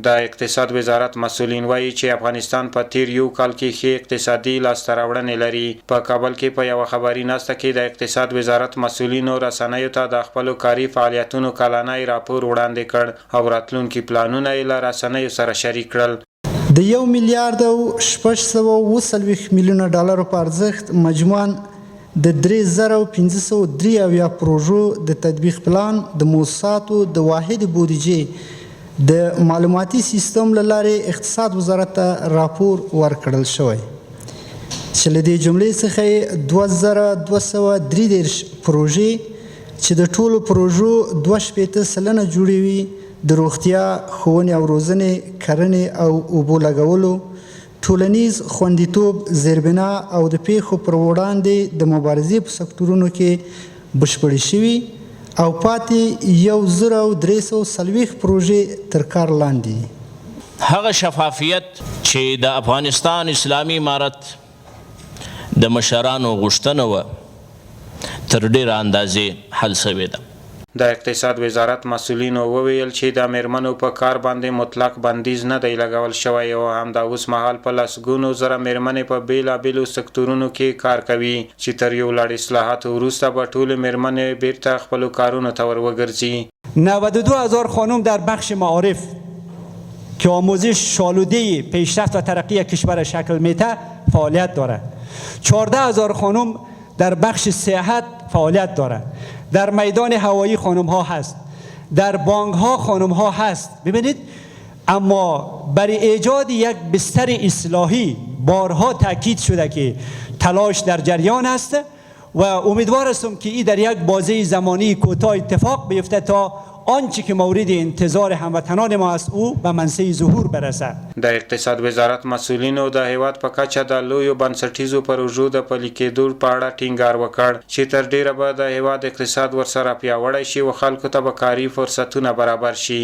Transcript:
د اقتصاد وزارت مسؤلین وایي چې افغانستان په تیر یو کال کې ښې اقتصادي لاسته راوړنې لري. په کابل کې په یوه خبري ناسته کې د اقتصاد وزارت مسؤلینو رسنیو ته د خپلو کاري فعالیتونو کلنی راپور وړاندې کړ او راتلونکي پلانونه یې له رسنیو سره شریک کړل. د 1 میلیارد او 640 میلیونه ډالرو په ارزښت مجموعاً د 3583 پروژو د تطبیق پلان د موسساتو د واحد بودیجې د معلوماتي سیستم له لارې اقتصاد وزارت ته راپور ورکړل شوی چې له دې جملې څخه 2233 پروژې چې د ټولو پروژو 62% جوړوي د روغتیا، ښوونې او روزنې، کرنې او اوبو لګولو، ټولنیز خوندیتوب، زیربنا او د پیښو پر وړاندې د مبارزې په سکتورونو کې بشپړې شوي او پاتې 1340 پروژې تر کار لاندې. هغه شفافیت چې د افغانستان اسلامي امارت د مشرانو غوښتنه وه تر ډېره اندازې حل شوې ده. د اقتصاد وزارت مسؤلینو وویل چې د میرمنو په کار باندې مطلق بندیز نه دی لګول شوی او همدا اوس مهال په لسګونو زره میرمنې په بیلابیلو سکتورونو کې کار کوي چې تر یو لړ اصلاحاتو وروسته به ټولې میرمنې بیرته خپلو کارونو ته ور وګرځي. 92,000 خانم در بخش معارف که آموزش شالوده پیشرفت و ترقی کشور شکل میده فعالیت داره. 14,000 خانم در بخش صحت فعالیت داره. در میدان هوایی خانم ها هست، در بانک ها خانم ها هست. ببینید، اما برای ایجاد یک بستر اصلاحی بارها تاکید شده که تلاش در جریان است و امیدوار هستم که این در یک بازه زمانی کوتاه اتفاق بیفته تا آنچه که مورد انتظار هموطنان ما است او به منصه ظهور برسد. د اقتصاد وزارت مسؤلینو د هیواد په کچه د لویو بنسټیزو پروژو د پلي کېدو په اړه ټینګار وکړ چې تر ډیره به د هیواد اقتصاد ورسره پیاوړی شي او خلکو ته به کاري فرصتونه برابر شي.